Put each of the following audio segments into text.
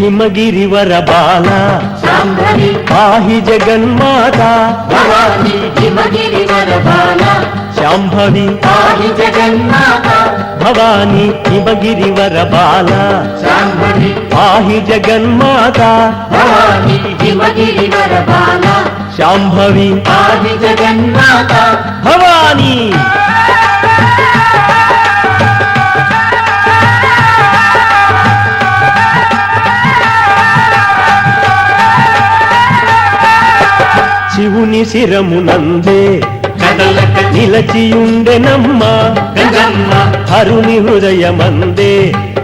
हिमगिरिवर बाला शाम्भवी पाहि जगन्माता भवानी हिमगिरिवर बाला शाम्भवी पाहि जगन्माता भवानी हिमगिरिवर बाला शाम्भवी पाहि जगन्माता भवानी हिमगिरिवर बाला शाम्भवी पाहि जगन्माता भवानी శివుని శిరమునందే నిలచియుండెనమ్మ గంగమ్మ హరుని హృదయమందే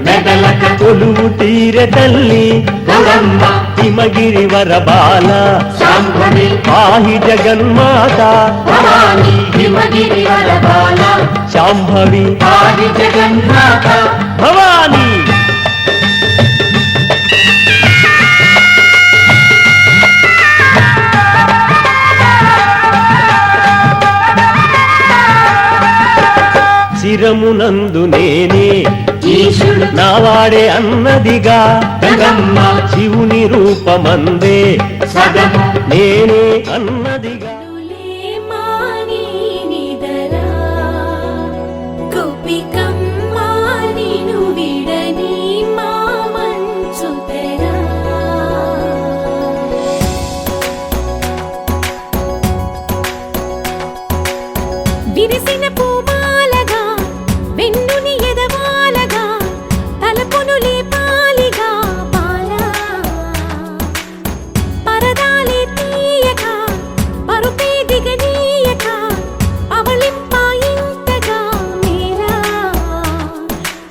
మెదలక కొలువు తీరె తల్లి గంగమ్మ హిమగిరివర బాల శాంభవి పాహి జగన్మాత భవానీ హిమగిరివర బాల శాంభవి పాహి జగన్మాత భవానీ శిరమునందు నేనే ఈశుడు నావాడే అన్నదిగా గంగమ్మ శివుని రూపమందే సగము నేనే అన్నదిగా విరిసిన పూమాలగా వెన్నుని ఎదవాలగా తలపును లేపాలిగా పాలా పరదాలే తీయక పరుపే దిగనీయక పవళింపాయింతగా మేరా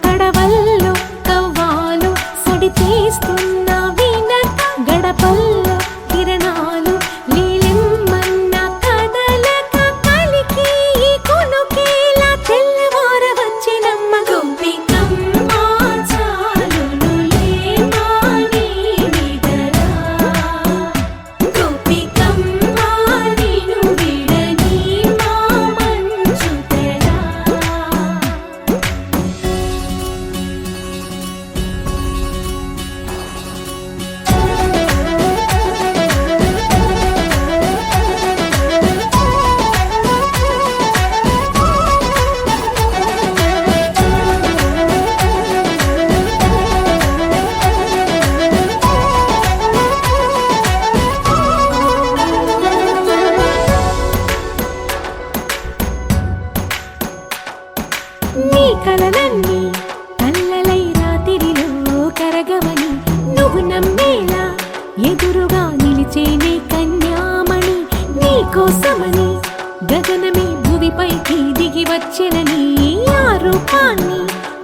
కడవల్లో కవ్వాలు సడి చేస్తున్న వీణత గడపల్లో కిరణాలు నీలిమ్మన్న కదలక కలికి కొనుకేలా తెల్లవార వచ్చినమ్మ గోపికమ్మ చాలునులే మాని నిదరా గోపికమ్మ నిను విడని మా మంచు తెరా నీ కలలన్నీ కల్లలై రాత్రిలో కరగవని నువ్వు నమ్మేలా ఎదురుగా నిలిచేనే కన్యామణి నీ కోసమని గగనమే భువిపైకి దిగి వచ్చెనని ఆ రూపాన్ని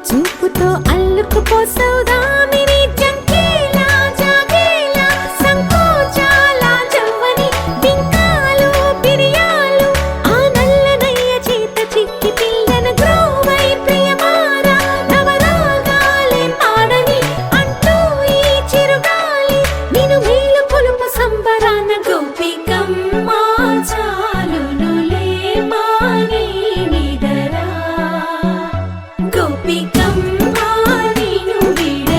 చూపుతో అల్లుకుపోసౌదామిని జంకేలా జాగేలా సంకోచాల జవ్వని బింకాలు బిరియాలు ఆ నల్లనయ్య చేత చిక్కి పిల్లన గ్రోవై ప్రియమారా నవరాగాలే పాడని అంటూ ఈ చిరుగాలి నిన్ను మేలు కొలుపు సంబరాన గోపికమ్మ చాలునులే మాని నిదరా గోపికమ్మ నిను విడ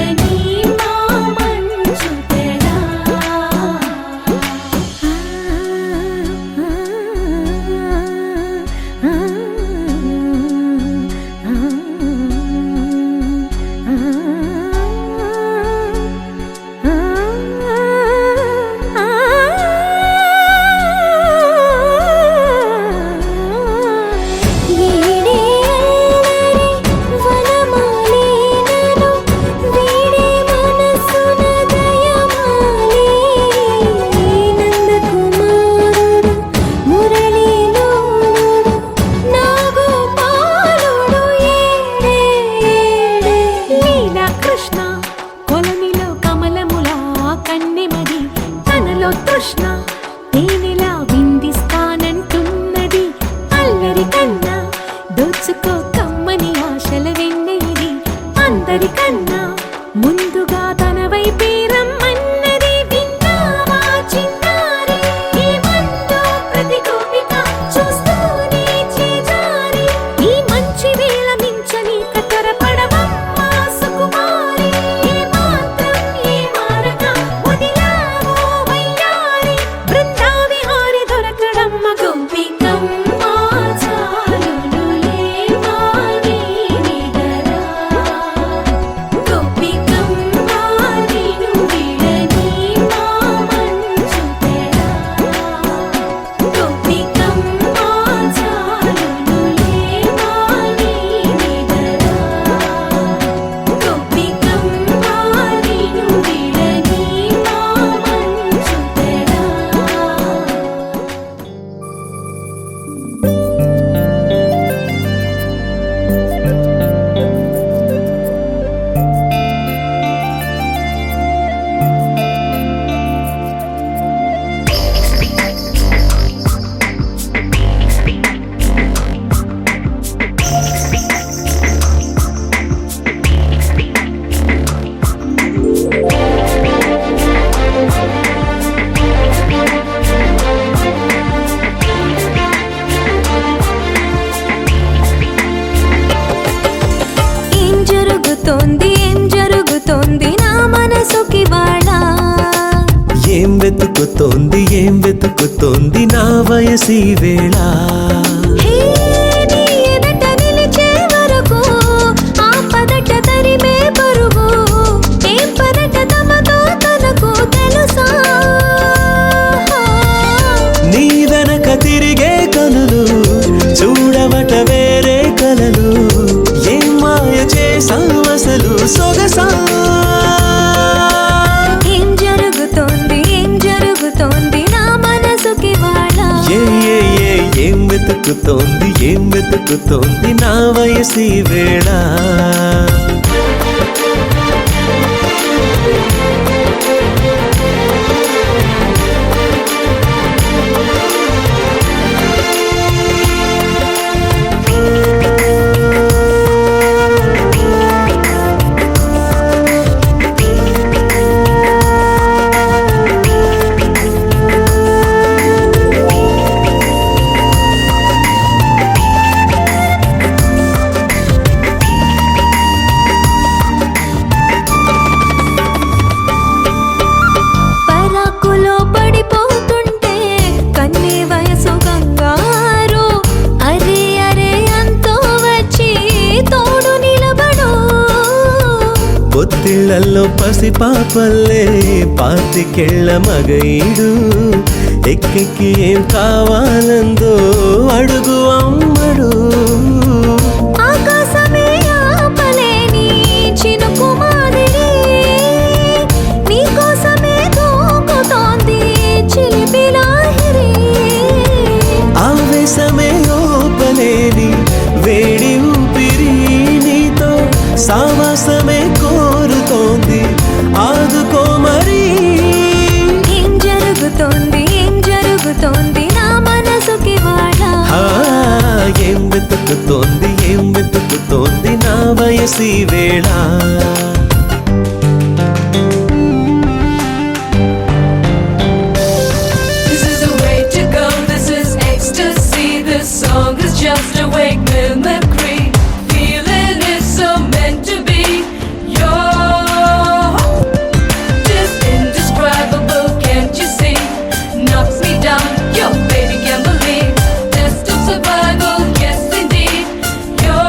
వెతుకుతోంది నా వయసి వేళ హే నీ ఎదట నిలిచే వరకు ఆ పదట తరిమే పరుగు ఏం పదట తమతో తనకు తెలుసా నీ వెనక తిరిగే కనులు చూడవట వేరే కలలు ఏం మాయ చేసావు అసలు సొగసా ఏం జరుగుతోంది నా మనసుకి వాళ్ళ ఏం వెతుకుతోంది నా వయసి వేళ పరాకులో పడిపోతుంటే కన్నే వయసు గంగారు అరే అరే అంతో వచ్చి తోడు నిలబడు పొత్తిళ్లలో పసిపాపల్లే పాతికెళ్ళ మగైడు ఎక్కెక్కి ఏం కావాలందో అడుగు అమ్మడు ఆకాశమే ఆపలేని చినుకు మాదిరి నీకోసమే దూకుతోంది చిలిపి లాహిరి ఆవేశమే ఓపలేని వేడి ఊపిరి నీతో సావాసమే కోరుతోంది ఆదుకో మరి ఏం జరుగుతోంది నా మనసుకి వాళ్ళ ఏం వెతుకుతోంది నా వయసి వేళ This is the way to go, this is ecstasy. This song is just a wake mimicry. Feeling is so meant to be. You're just indescribable, can't you see? Knocks me down, your baby can't believe. Test of survival, yes indeed. You're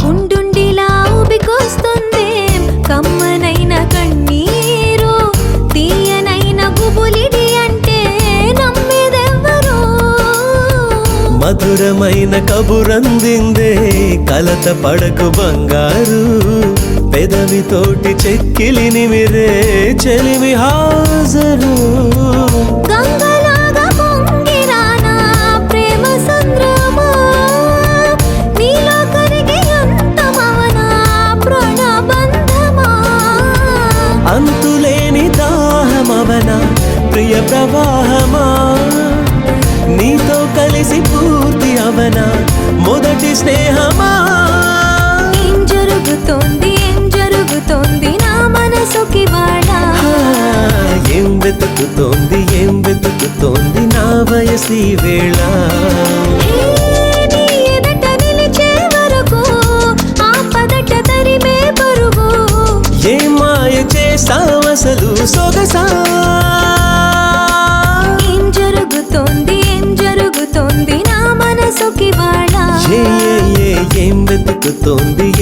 ఉండుండిలా ఊపికొస్తుంది కమ్మనైన కన్నీరు తీయనైన గుబులిడి అంటే నమ్మేదెవ్వరు మధురమైన కబురందిందే కలత పడకు బంగారు పెదవితోటి చెక్కిలి నిమిరే చెలిమి హాజరు గంగలాగా పొంగిరానా ప్రేమ సంద్రమా నీలో కరిగి అంతమవనా ప్రణబంధమా అంతులేని దాహమవన ప్రియ ప్రవాహమా నీతో కలిసి పూర్తి అవన మొదటి స్నేహమా ఏం జరుగుతోంది నా మనసుకి వాళ్ళ ఏం వెతుకుతోంది నా వయసి వేళ హే నీ ఎదట నిలిచే వరకు ఆ పదట తరిమే పరుగు ఏ మాయ చేసావు అసలు సొగసా ఏం జరుగుతోంది నా మనసుకి వాళ్ళ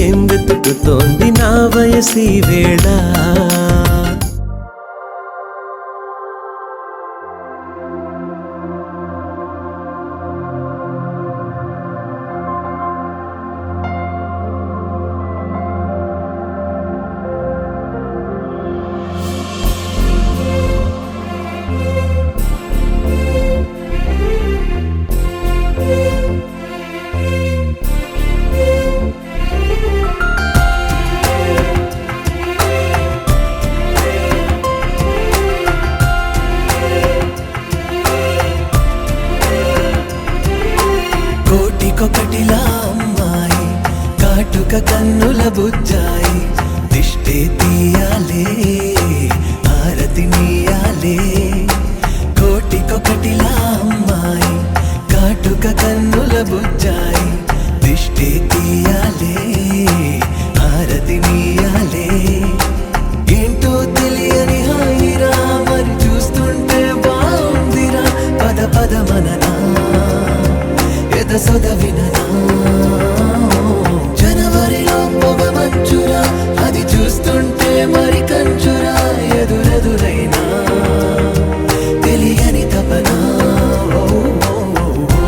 ఏం వెతుకుతోంది నా వయసి వేళ కోటికొకటిలా అమ్మాయి కాటుక కన్నుల బుజ్జాయి దిష్టి దిష్టే తీయాలే ఆరతి నీయాలే కోటికొకటిలా అమ్మాయి కాటుక కన్నుల బుజ్జాయి దిష్టే తీయాలే ఆరతి నీయాలే ఏంటో తెలియని హాయిరా మరి చూస్తుంటే బాగుందిరా పద పద మననా ఎద సొద విననా జనవరిలో పొగ మంచురా అది చూస్తుంటే మరి కంచురా ఎదురెదురైనా తెలియని తపనా ఓ, ఓ, ఓ, ఓ.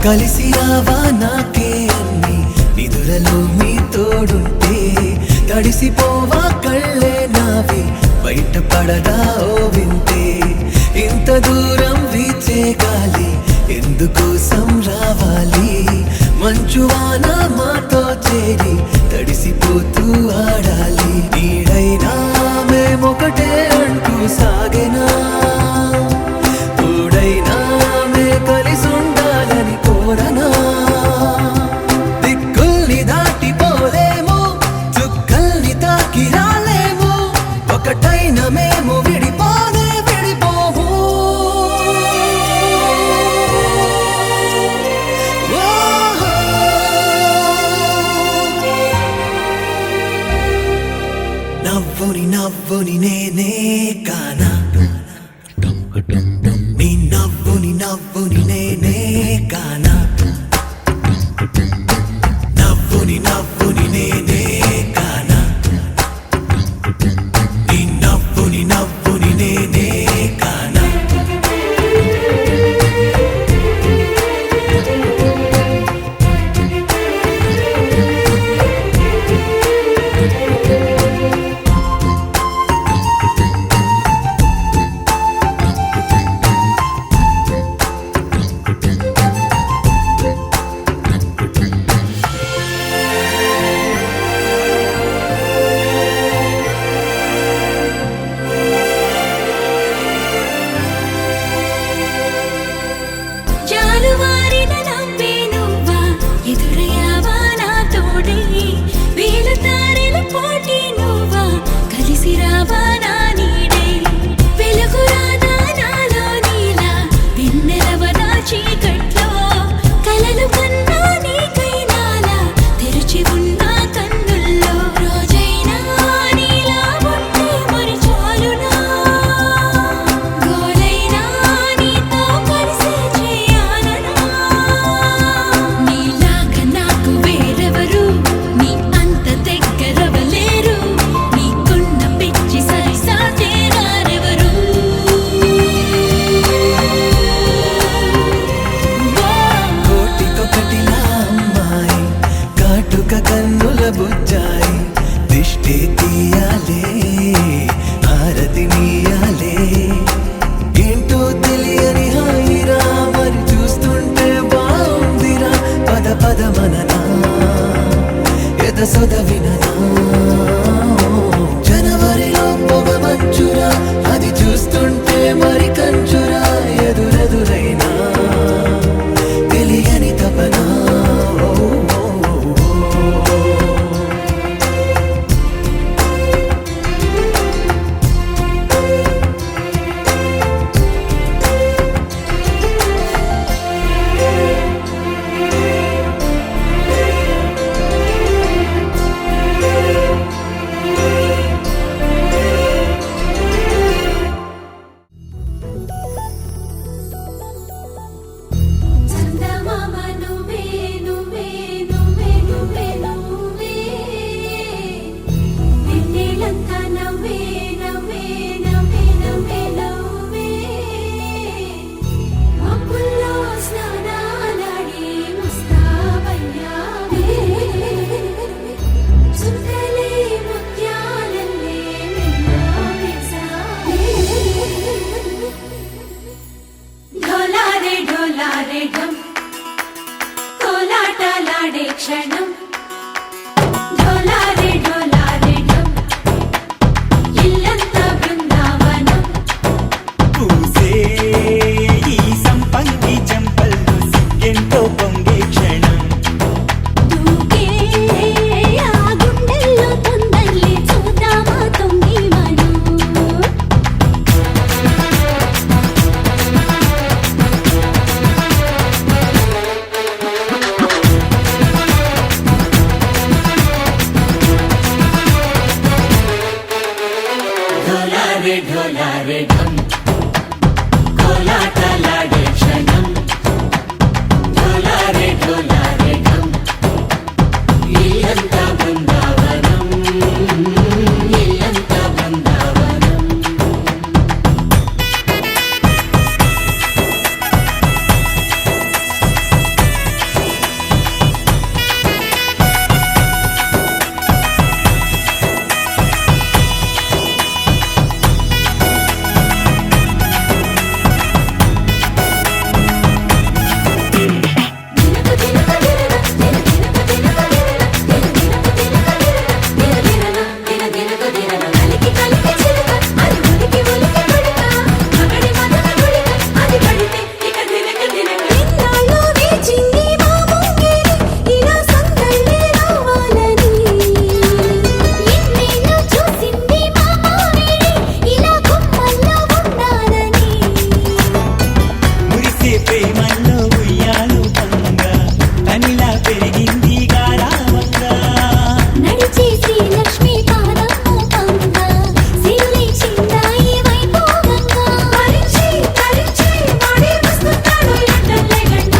కలిసి రావా నాకే అన్ని నిదురలో మీ తోడుంటే తడిసిపోవా కళ్ళే నావి బయట పడదా ఓ వింటే ఇంత దూరం వీచే గాలి ఎందుకోసం రావాలి మంచువాన మాతో చేరి తడిసిపోతూ ఆడాలి నీడైనా మేమొకటే అంటూ సాగెనా తోడైనా మే కలిసి ఉండాలని కోరనా దిక్కుల్ని దాటిపోలేము చుక్కల్ని తాకి రాలేము ఒకటైన మేము విడిపోదే విడిపోము నవ్వుని నవ్వుని నేనే కానా నీ నవ్వుని నవ్వుని నేనే కానా నవ్వుని నవ్వుని నేనే కానా నీ నవ్వుని నవ్వుని నేనే కానా డోలారే ఢమ్ కోలాటలాడే క్షణం డోలారే డోలారే ఢమ్ ఇల్లంతా బృందావనం పూసే ఈ సంపంగి చెంపల్లో సిగ్గెంతో పొంగే క్షణం దూకే ఆ గుండెల్లో తొందల్లి చూద్దామా తొంగి మనం డోలారే డోలారే ఢమ్ కోలాటలాడే క్షణం డోలారే డోలారే ఢమ్ ఇల్లంతా బృందావనం ఇల్లంతా బృందావనం ఎన్నాళ్ళో వేచింది మా ముంగిలి ఇలా సందళ్ళే రావాలని ఎన్నేళ్ళు చూసింది మా మావేడి ఇలా గుమ్మల్లో ఉండాలని మురిసే ప్రేమల్లో ఉయ్యాలు పంగా తనిలా పెరిగింది గారావంగా నడిచే శ్రీలక్ష్మి పాదము పంగ సిరులే చిందాయి వైభోగంగా పరిచి పరిచి వాడి వస్తున్నాడు ఎండలే గంట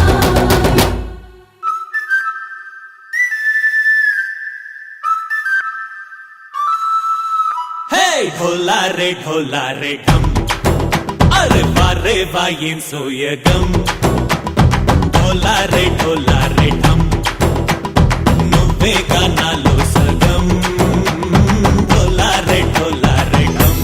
హే ఢోలా రే ఢమ్ అరే వా ఏం సోయగం ఢోలా రే ఢమ్ నువ్వే గానాలో సగం ఢోలా రే ఢమ్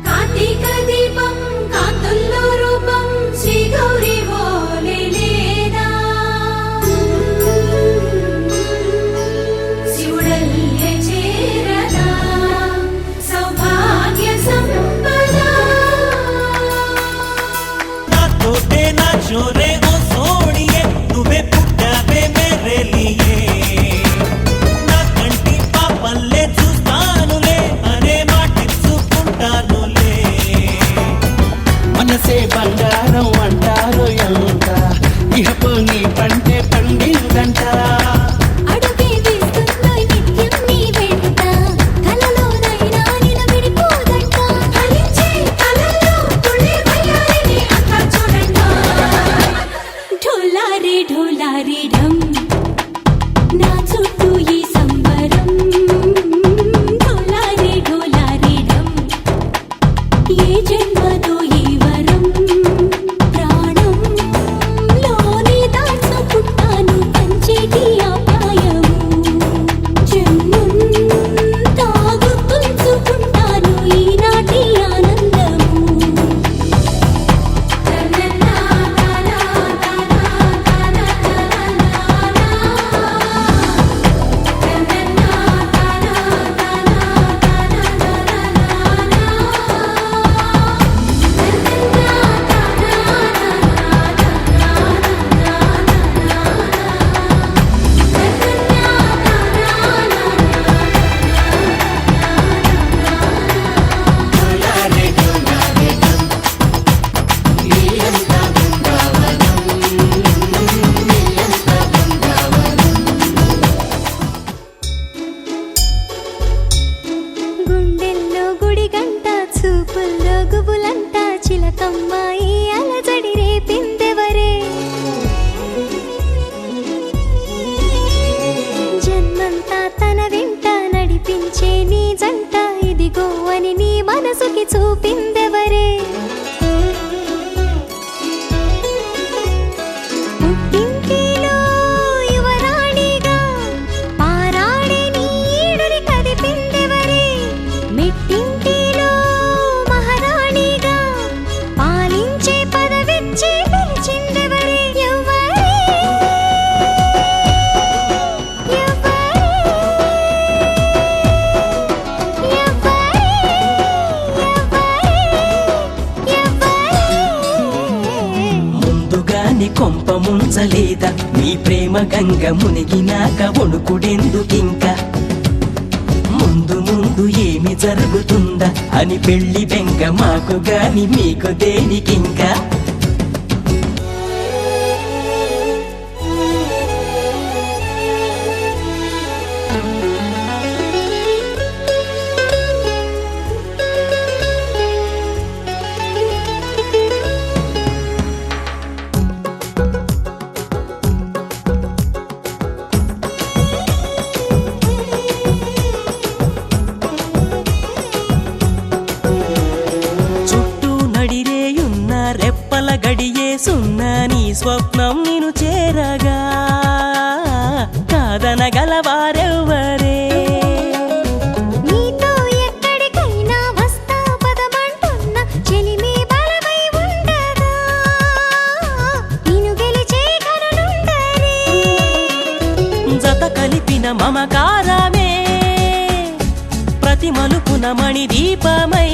కార్తీక దీపం కాంతుల్లో రూపం శ్రీ గౌరీ ఓలే లేదా శివుడల్లే చేరదా సౌభాగ్య సంపద నాతోటే నా చోరే ఓ సోడియే నువ్వే పుట్టావే మేరే లియే నా కంటి పాపల్లే చూస్తానులే అనే మాటిచ్చుకుంటానులే మనసే బంగారం అంటారు ఎంత ఇహపు నీ పంటే పండిందంట అడుగే వేస్తుందో నిత్యం నీ వెంట కలలోనైనా నిలబడిపోదంట ఫలించే కలల్లో తుళ్ళి వయ్యారిని అంతా చూడండి ఢోలారే ఢమ్ నా చుట్టూ ఈ సంబరం ఢోలారే ఢమ్ ఏ జన్మదో ఈ వరం ప్రాణం లోని దాచుకుంటాను పంచేటి అపాయము జన్మం తాగుతుంచుకుంటాను ఈనాటి ఆనందము డోలారే డోలారే ఢమ్ ఇల్లంతా బృందావనం ఇల్లంతా బృందావనం గుండెల్లో గుడి గంట చూపుల్లో గుబులంట చిలకమ్మాయి అలజడి రేపిందెవరే జన్మంతా తన వెంట నడిపించే నీ జంట ఇదిగో అని నీ మనసుకి చూపిందెవరే పుట్టింటిలో యువరాణిగా పారాడే నీడుని కదిపిందెవరే మెట్టింటిలో ముంచలేదా మీ ప్రేమ గంగ మునిగినాక వణుకుడెందుకింకా ముందు ముందు ఏమి జరుగుతుందా అని పెళ్లి బెంగ మాకు గాని మీకు దేనికింకా చుట్టూ నడిరేయున్న రెప్పల గడియేసున్న నీ స్వప్నం నేను చేరగా కాదనగలవారెవ్వరే నీతో ఎక్కడికైనా వస్తా పదమంటున్న చెలిమి బలమై ఉండగా నిన్ను గెలిచే కనులుండరే జత కలిపిన మమకారమే ప్రతి మలుపున మణి దీపమై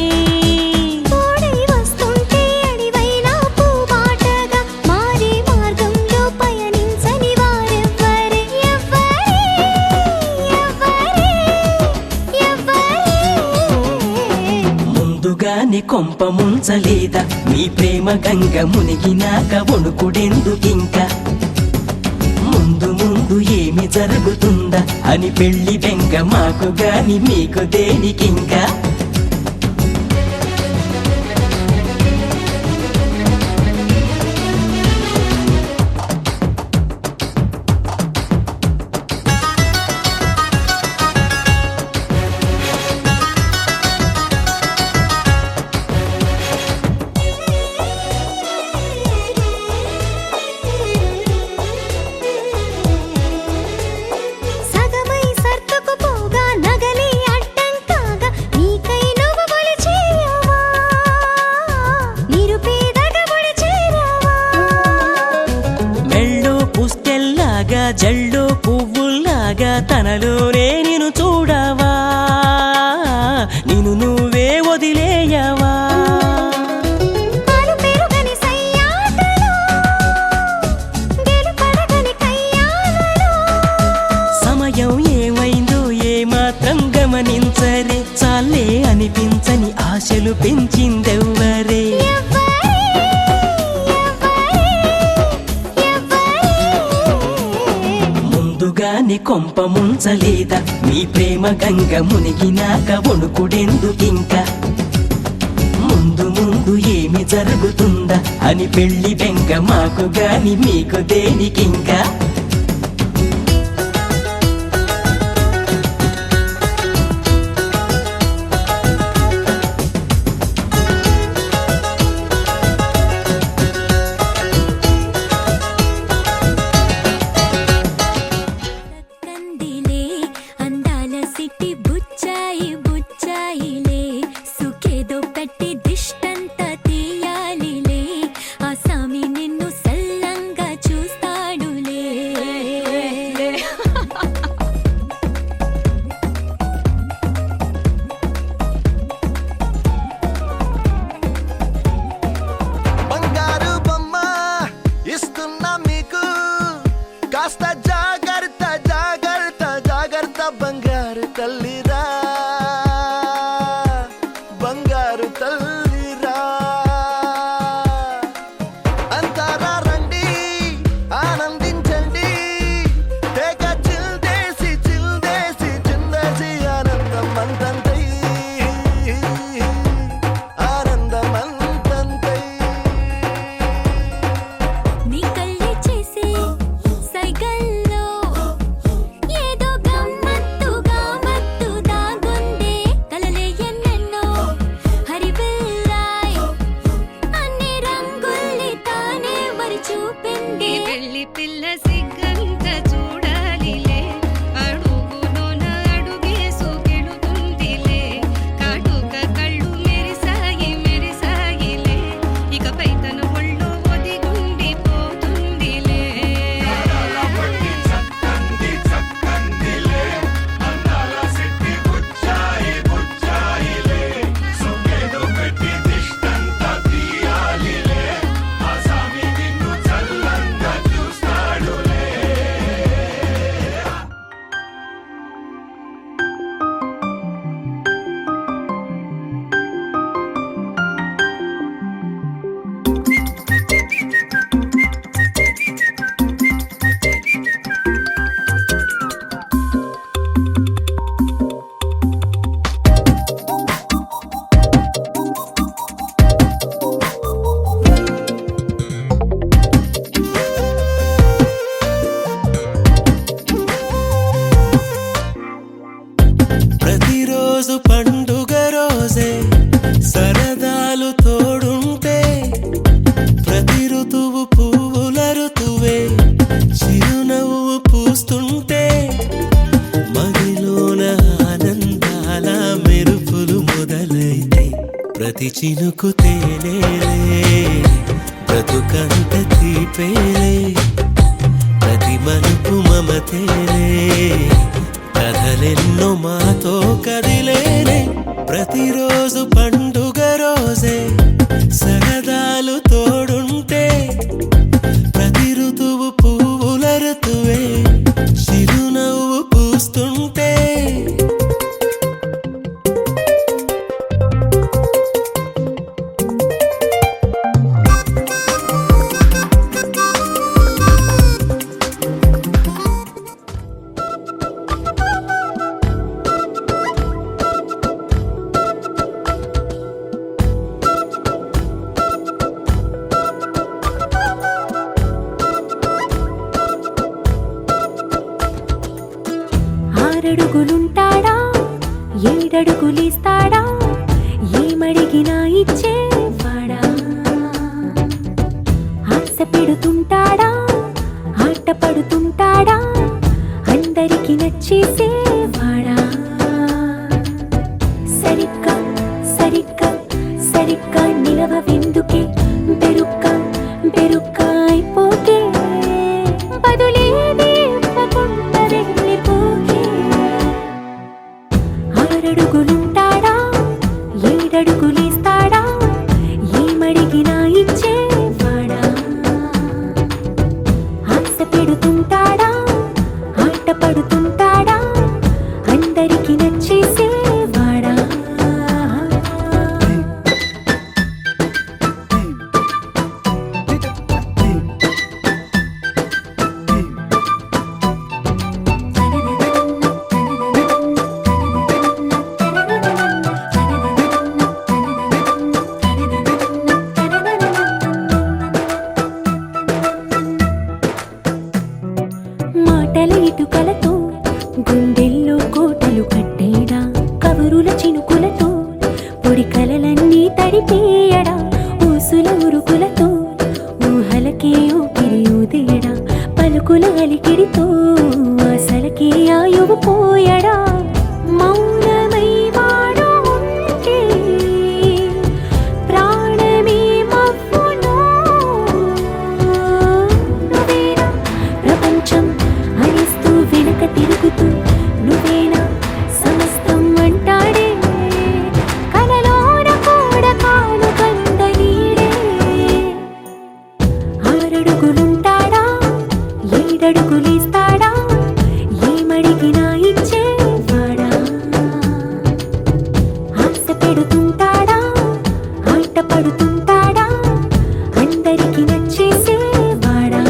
తోడై వస్తుంటే అడివైనా పూబాటగా మారే మార్గంలో పయనించని వారెవ్వరే ఎవ్వరే ఎవ్వరే ఎవ్వరే ముందుగానే కొంప ముంచలేదా మీ ప్రేమ గంగ మునిగినాక వణుకుడెందుకింకా ముందు ముందు ఏమి జరుగుతుందా అని పెళ్లి బెంగ మాకు గాని మీకు దేనికింకా సగమై సర్దుకుపోగా నగలే అడ్డం కాగా నీకై నువ్వు బలి చేయవా నిరుపేదగా బలి చేరవా మెళ్ళో పుస్తెల్లాగా జల్లో పువ్వుల్లాగా తనలోనే నిన్ను చూడవా నిన్ను నువ్వే వదిలేయవా పాలు పెరుగని సయ్యాటలో గెలుపడగని కయ్యాలలో సమయం ఏమైందో ఏమాత్రం గమనించరే చాలే అనిపించని ఆశలు పెంచిందెవ్వరే ఎవ్వరే ఎవ్వరే ఎవ్వరే ముందుగానే కొంప ముంచలేదా మీ ప్రేమ గంగ మునిగినాక వణుకుడెందుకింకా ముందు ముందు ఏమి జరుగుతుందా అని పెళ్లి బెంగ మాకు గాని మీకు దేనికింకా కందిలే అందాల సిట్టి బుచ్చాయి బుచ్చాయిలే సుఖేదో పెట్టి దిష్టంతా తీయాలిలే ఆ సామి నిన్ను సల్లంగా చూస్తాడులే ప్రతి చినుకు తేలేలే బ్రతుకంత తీపేలే ప్రతి మలుపు మమతేలే కథలెన్నో మాతో కదిలేనే ప్రతిరోజు పండుగ రోజే సరదాలు తోడుంటే ప్రతి ఋతువు పువ్వుల ఋతువే చిరునవ్వు పూస్తుంటే ఆరడుగులుంటాడా ఏడడుగులిస్తాడా ఏమడిగినా ఇచ్చేవాడా ఆశ పెడుతుంటాడా ఆట పడుతుంటాడా అందరికి నచ్చేసేవాడా సరిగ్గా సరిగ్గా సరిగ్గా నిలవవెందుకే బెరుక్క బెరుక్క అయిపోకే బదులేది ఇవ్వకుండా వెళ్ళిపోకే ఆరడుగులుంటాడా ఏడడుగులిస్తాడా ఏమడిగినా ఇచ్చేవాడా ఆశ పెడుతుంటాడా ఆట పడుతుంటాడా అందరికి నచ్చేసేవాడా మాటల ఇటుకలతో గుండెల్లో కోటలు కట్టేడా కబురుల చినుకులతో పొడి కలలన్నీ తడిపేయడా ఊసుల ఉరుకులతో ఊహలకే ఊపిరి ఊదేయడా పలుకుల అలికిడితో ఆశలకే ఆయువు పోయడా మౌనమై వాడు ఉంటే ప్రాణమే మవ్వును నువ్వేనా ప్రపంచం అనిస్తూ వెనక తిరుగుతూ నువ్వేనా సమస్తం అంటాడే కలలోన కూడా కాను కంద నీడే ఆరడుగులుంటాడా ఏడడుగులిస్తాడా ఏమడిగినా ఇచ్చేవాడా ఆశ పెడుతుంటాడా ఆట పడుతుంటాడా అందరికి నచ్చేసేవాడా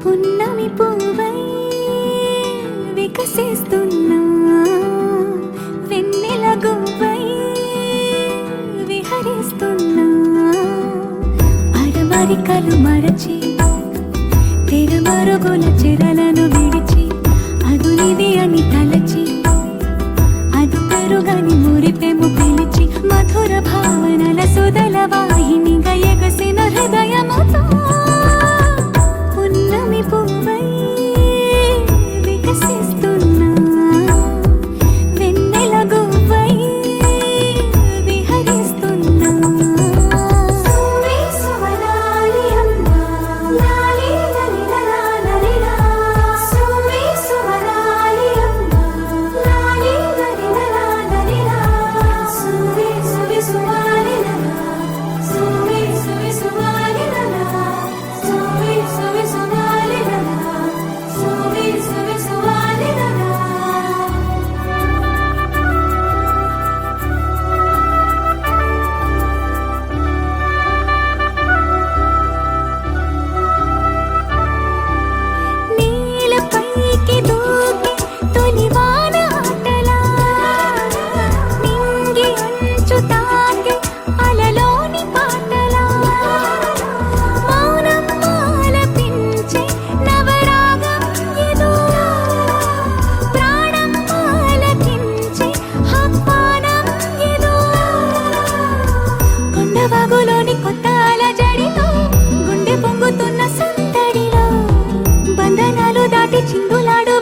పున్నమి పువ్వై వికసిస్తున్నా వెన్నెల గువ్వై విహరిస్తున్నా అరమరికలు మరచి తెరమరుగుల చెరలను విడిచి అదునిది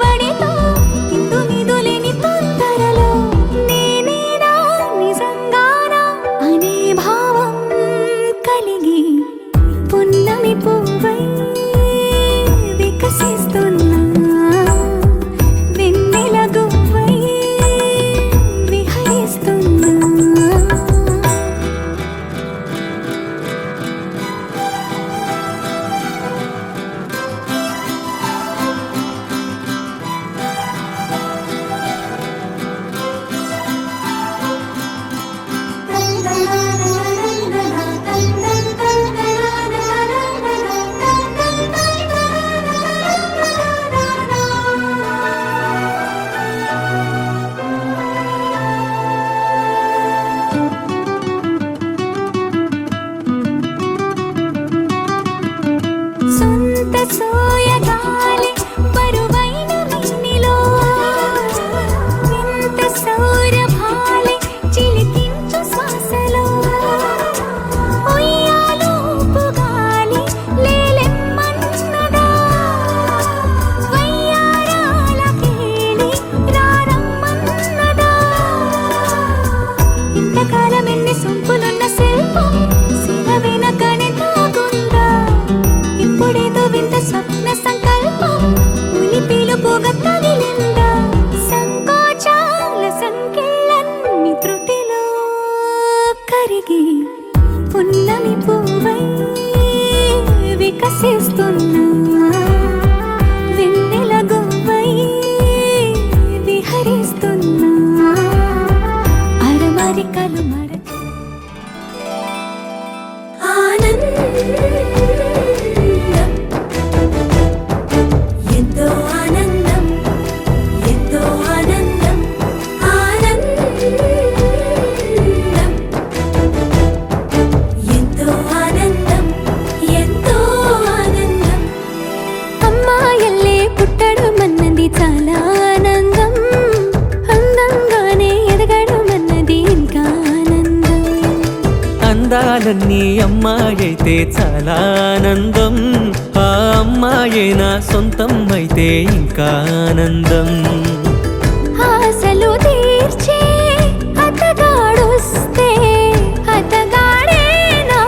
ఒడిలో ఇందు మీద లేని తొందరలో నేనేనా నిజంగానా అనే భావం కలిగి పున్నమి పువ్వై వికసిస్తున్నా వెన్నెల గువ్వై విహరిస్తున్నా సొంత సోయగాలి బరువైన వీణిలో వింత సౌరభాలి చిలికించు శ్వాసలో ఉయ్యాలూపు గాలి లేలెమ్మన్నదా వయ్యారాల కేళి రారమ్మన్నదా ఇంతకాలం ఎన్ని సొంపులున్న శిల్పం శిల వెనకనే తాగుందా ఇప్పుడేదో వింత స్వప్న సంకల్పం ఉలిపిలు పోగ తగిలిందా సంకోచాల సంకెళ్ళన్ని త్రుటిలో కరిగి పున్నమి పువ్వై వికసిస్తున్నా వెన్నెల గువ్వై విహరిస్తున్నా అరమరికలు మరచి ఆనందం ఎంతో ఆనందం ఎంతో ఆనందం ఆనందం ఎంతో ఆనందం ఎంతో ఆనందం అమ్మాయల్లే పుట్టడం అన్నది చాలా ఆనందం అందంగానే ఎదగడం అన్నది ఇంకా ఆనందం అందాలన్నీ అమ్మాయైతే చాలా ఆనందం ఆ అమ్మాయే నా సొంతం అయితే ఇంకా ఆనందం ఆశలు తీర్చే అతగాడొస్తే అతగాడే నా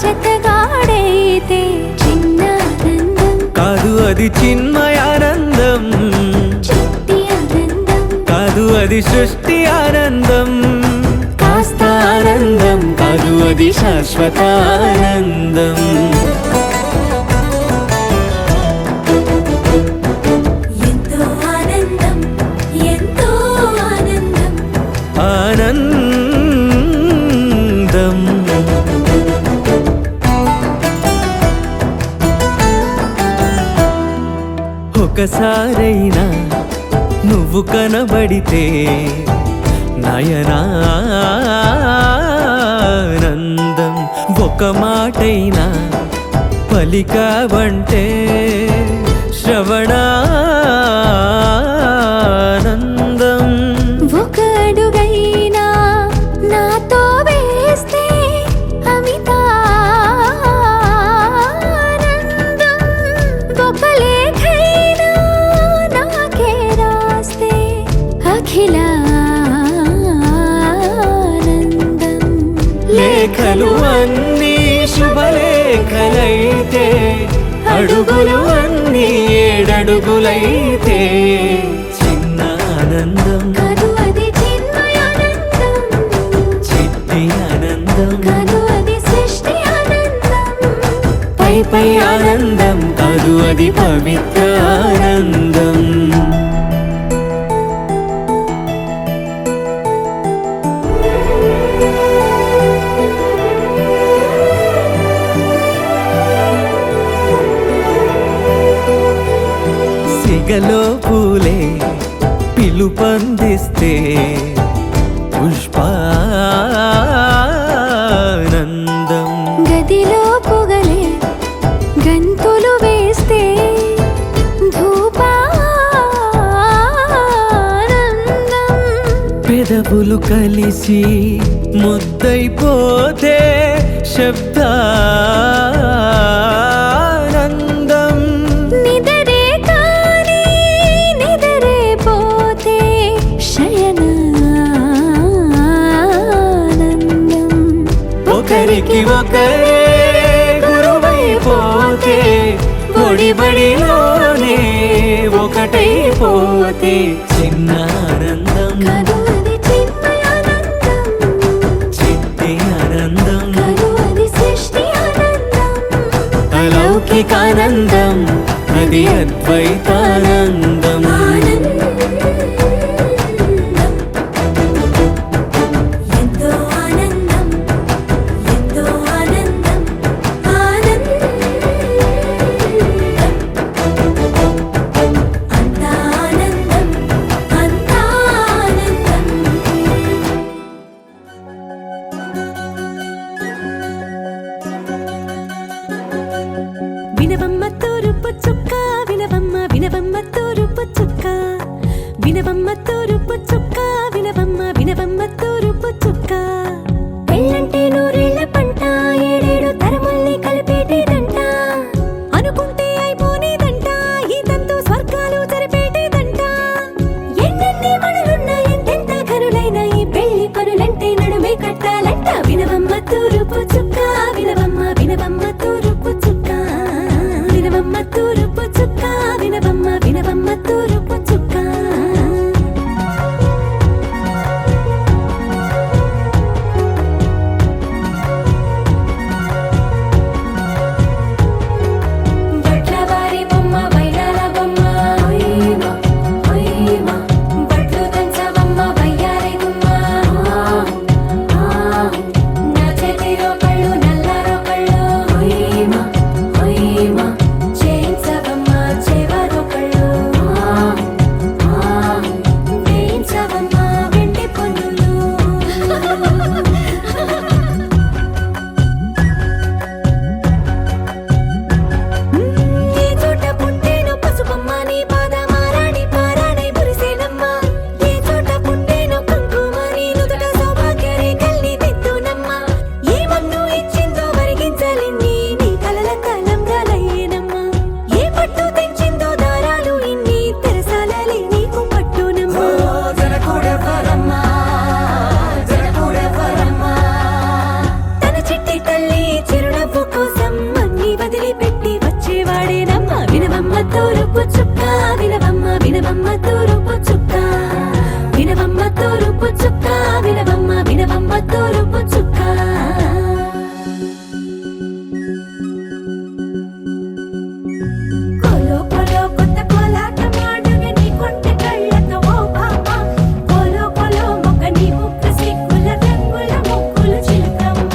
జతగాడైతే చిన్న ఆనందం కాదు అది చిన్మయానందం చిట్టి ఆనందం కాదు అది సృష్టి ఆనందం కాస్త ఆనందం కాదు అది శాశ్వత ఆనందం ఎంతో ఆనందం ఎంతో ఆనందం ఆనందం ఒకసారైనా నువ్వు కనబడితే నయనానందం ఒక మాటైనా పలికావంటే శ్రవణానందం ఒక అడుగైనా నాతో వేస్తే అమితానందం ఒక లేఖైనా నాకే రాస్తే అఖిలానందం లేఖలు అన్నీ శుభలేఖలైతే అడుగులు అన్నీ ఏడడుగులైతే చిన్న ఆనందం కాదు అది చిన్మయానందం చిట్టి ఆనందం కాదు అది సృష్టి ఆనందం పై పై ఆనందం కాదు అది పవిత్ర ఆనందం సిగలో పూలే పిలుపందిస్తే పుష్పానందం గదిలో పొగలే గంతులు వేస్తే ధూపానందం పెదవులు కలిసి ముద్దైపోతే శబ్దానందం నిదరే కాని ఒకరికి ఒకరే గురువైపోతే బడిలోనే ఒకటైపోతే చిన్న ఆనందం కనువది చిన్న ఆనందం చిట్టి ఆనందం కనువది సృష్టి ఆనందం అలౌకికానందం అది అద్వైతానందం ఎంతో ఆనందం ఎంతో ఆనందం ఆనందం అంతా ఆనందం అంతా ఆనందం వినవమ్మ తూరుపు చుక్క వినవమ్మ వినవమ్మ తూరుపు చుక్క వినవమ్మ తూరుపు చుక్క వినవమ్మ వినవమ్మ తూరుపు చుక్క పెళ్ళంటే నూరేళ్ల పంట ఏడేడు తరముల్ని కలిపేటేదంట అనుకుంటే అయిపోనేదంట ఈ తంతు స్వర్గాలు జరిపేటేదంట ఎన్నెన్ని మనులున్నా ఎంతెంత కనులైన ఈ పెళ్లి పనులంటే నడుమే కట్టాలంట వినవమ్మ తూరుపు చుక్క వినవమ్మ వినవమ్మ తూరుపు చుక్క వినవమ్మ తూరుపు చుక్క వినవమ్మ వినవమ్మ తూరుపు చుక్క బట్లవారి బొమ్మ వైరాల బొమ్మ ఓయమా ఓయమా బట్లు దంచవమ్మ వయ్యారి గుమ్మ నా చేతిలో కళ్ళు నల్లారో కళ్ళు ఓయమా ఓయమా చేయించవమ్మ చేవారో కళ్ళు వేయించవమ్మ వెండి పొన్నులు ఏ చోట పుట్టేనో పసుపమ్మ నీ పాదమారాణి పారాణై మురిసేనమ్మ ఏ చోట పుట్టేనో కుంకుమ నీ నుదుట సౌభాగ్య రేఖల్ని దిద్దునమ్మ ఏ మన్ను ఇచ్చిందో వరిగించలిన్ని నీ కలల కలంబ్రాలయ్యేనమ్మ ఏ పట్టు తెంచిందో దారాలు ఇన్ని తెరసాలలి నీకు పట్టునమ్మ తన చిట్టి తల్లి చిరునవ్వు కోసం అన్ని వదిలిపెట్టి వచ్చేవాడేనమ్మ వినవమ్మ తూరుపు చుక్క వినవమ్మ వినవమ్మ తూరుపు చుక్క వినవమ్మ తూరుపు చుక్క వినవమ్మ వినవమ్మ తూరుపు చుక్క కోలో కోలో కొత్త కోలాటం ఆడుగ నీ కొంటె కళ్ళతో ఓ బామ్మ కోలో కోలో మొక్క నీ ముక్క సిగ్గుల రంగుల ముక్కులు చిలకమ్మ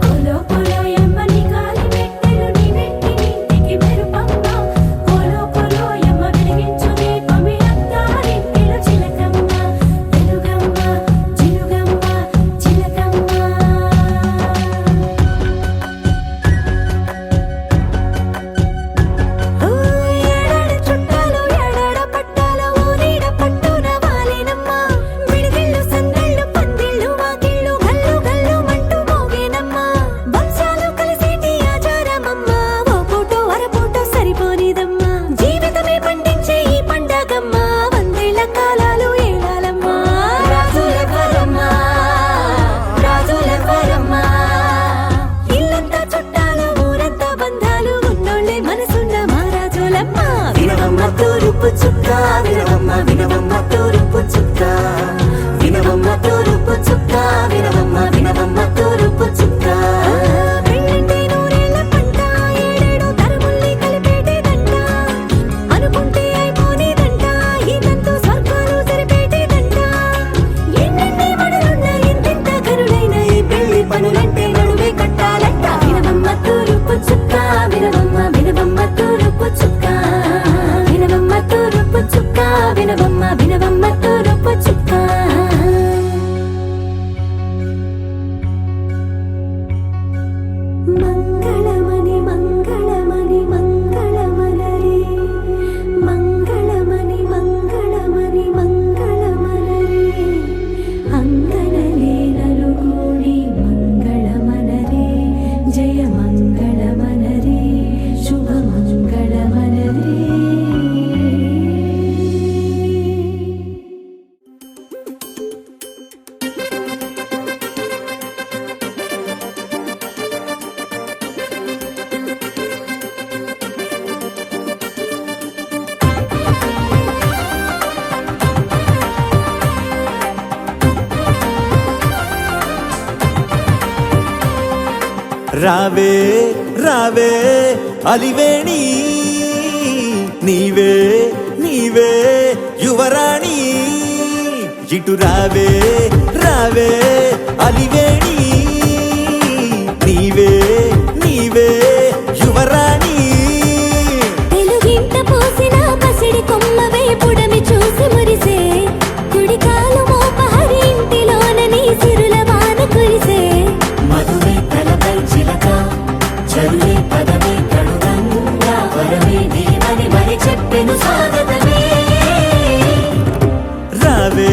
కోలో కోలో ఎమ్మ నీ కాలి మెట్టెలు నీ వెంటి నీటికి మెరుపమ్మ కోలో కోలో ఎమ్మ వెలిగించు దీపమి అత్తారింటిలో చిలకమ్మ వెలుగమ్మ చిలుగమ్మ చిలకమ్మ ఏడాడ చుట్టాలు ఏడాడ పట్టాలు ఊరీడ పట్టున వాలేనమ్మ విడిదిళ్ళు సందళ్ళు పందిళ్ళు వాకిళ్ళు గల్లు గల్లు మంటూ మోగేనమ్మ వంశాలు కలిసేటి ఆచారమమ్మ ఓ పూటో అరపూటో సరిపోనిదమ్మ జీవితమే పండించే ఈ పండగమ్మ వందేళ్ల కాలాలు ఏడాలమ్మ రాజులెవరమ్మ రాజులెవరమ్మ ఇల్లంతా చుట్టాలు ఊరంతా బంధాలు ఉన్నోళ్ళే మనసున్న మహారాజులమ్మ వినవమ్మ తూరుపు చుక్క వినవమ్మ వినవమ్మ తూరుపు చుక్క వినవమ్మ తూరుపు చుక్క వినవమ్మ వినవమ్మ తూరుపు చుక్క పెళ్ళంటే నూరేళ్ల పంట ఏడేడు తరముల్ని కలిపేటేదంట అనుకుంటే అయిపోనేదంట ఈ తంతు స్వర్గాలు జరిపేటేదంట ఎన్నెన్ని మడులున్నా ఎంతెంత కరులైన ఈ పెళ్లి పనులంటే నడువే కట్టాలంట వినవమ్మ తూరుపు చుక్క వినవమ్మ వినవమ్మ తూరుపు చుక్క వినవమ్మ తూరుపు చుక్క వినవమ్మ వినవమ్మ తూరుపు చుక్క మంగళమణి మంగళమణి మంగళమలరే మంగళమణి మంగళమణి మంగళమలరే అంగనలే నలుగూడి మంగళమనరే జయ మంగళమనరే శుభ మంగళమనరే రావే రావే అలివేణి నీవే నీవే యువరాణి ఇటు రావే రావే అలివేణి నీవే నీవే యువరాణి తెలుగింట పోసిన పసిడి కొమ్మవే పుడమి చూసి మురిసే కుడికాలు మోపహరి ఇంటిలోన నీ సిరుల వాన కురిసే మధువే తలపై చిలక చరువే పదమే కడుగంగా వరమే నీవని మరి చెప్పెను స్వాగతమే రావే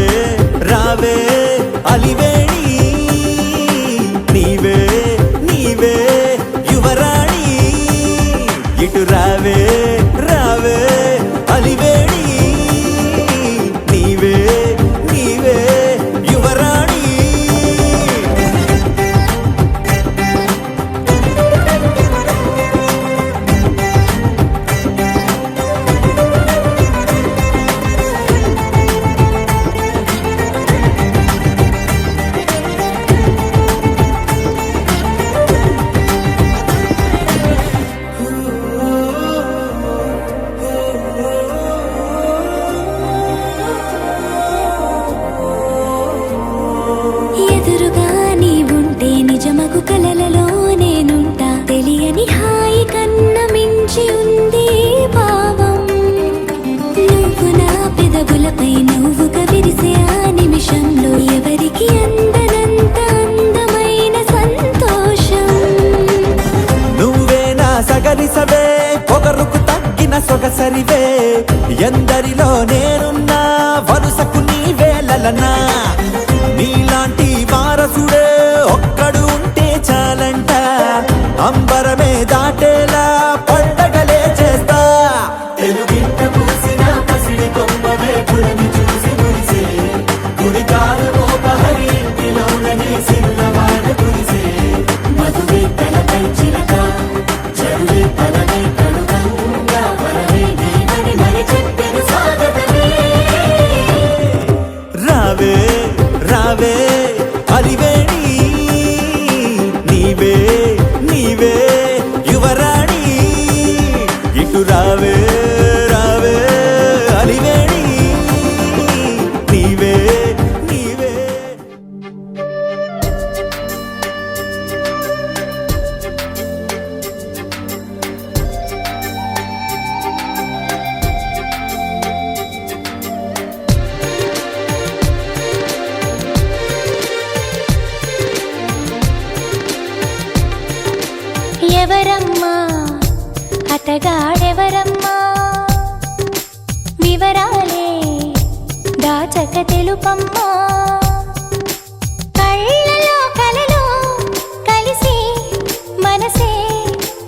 రావే అలివేణి నీవే నీవే యువరాణి ఇటు రావే రావే అలివేణి నీవే నీవే యువరాణి ఎదురుగా నీ ఉంటే నిజమగు కలలలో నేనుంటా తెలియని హాయి కన్న మించి ఉంది భావం నువ్వు నా పెదవులపై నువ్వుగా విరిసే ఆ నిమిషంలో ఎవరికి అందనంత అందమైన సంతోషం నువ్వే నా సగరిసవే పొగరుకు తగ్గిన సొగసరివే ఎందరిలో నేనున్నా వరుసకు నీవే లలనా నీలాంటి వారసుడే ఒక్కడు ఉంటే చాలంట అంబరమే దాటేలా పండగలే చేస్తా తెలుగింట పూసిన పసిడి కొమ్మవే పుడమి చూసి మురిసే గుడికాలు మోపహరి ఇంటిలోన నీ సిరుల వాన కురిసే మధువే తలపై చిలక చరువే పదమే కడుగంగా వరమే నీవని మరి చెప్పెను స్వాగతమే రావే రావే అలివేణి నీవే నీవే యువరాణి ఇటు రావే రావే అలివేణి నీవే నీవే ఎవరమ్మా అతగాడెవరమ్మా వివరాలే దాచక తెలుపమ్మా కళ్ళలో కలలో కలిసి మనసే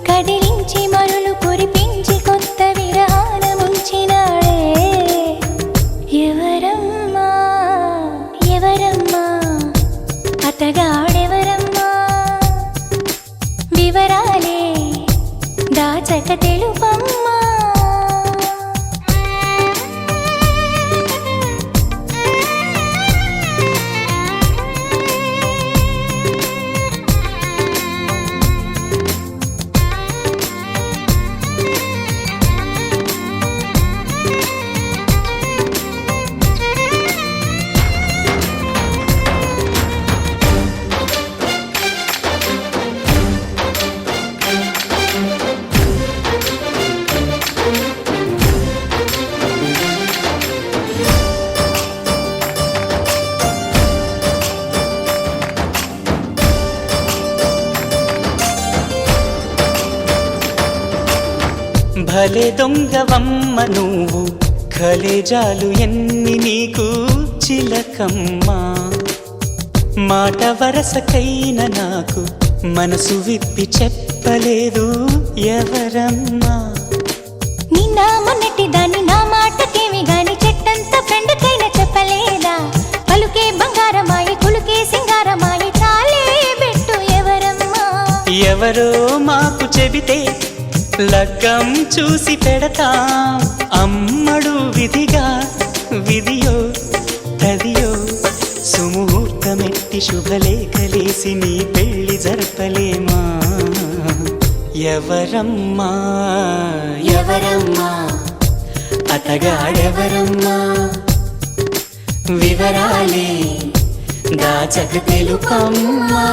కదిలించి మరులు కురిపించి కొత్త విరహాన ముంచినాడే ఎవరమ్మా ఎవరమ్మా అతగాడెవరమ్మా వివరాలే దాచక తెలుపమ్మా భలే దొంగవమ్మ నువ్వు కలేజాలు ఎన్ని నీకు చిలకమ్మా మాట వరసకైన నాకు మనసు విప్పి చెప్పలేదు ఎవరమ్మా నిన్న మొన్నటి దాన్ని నా మాటకేమి గాని చెట్టంత ఫ్రెండ్కైనా చెప్పలేదా పలుకే బంగారమాయి కులుకే సింగారమాయి తాలే పెట్టు ఎవరమ్మా ఎవరో మాకు చెబితే లగ్గం చూసి పెడతాం అమ్మడు విధిగా విధియో తదియో సుముహూర్తమెట్టి శుభలేఖలేసి నీ పెళ్లి జరపలేమా ఎవరమ్మా ఎవరమ్మా అతగాడెవరమ్మా వివరాలే దాచక తెలుపమ్మా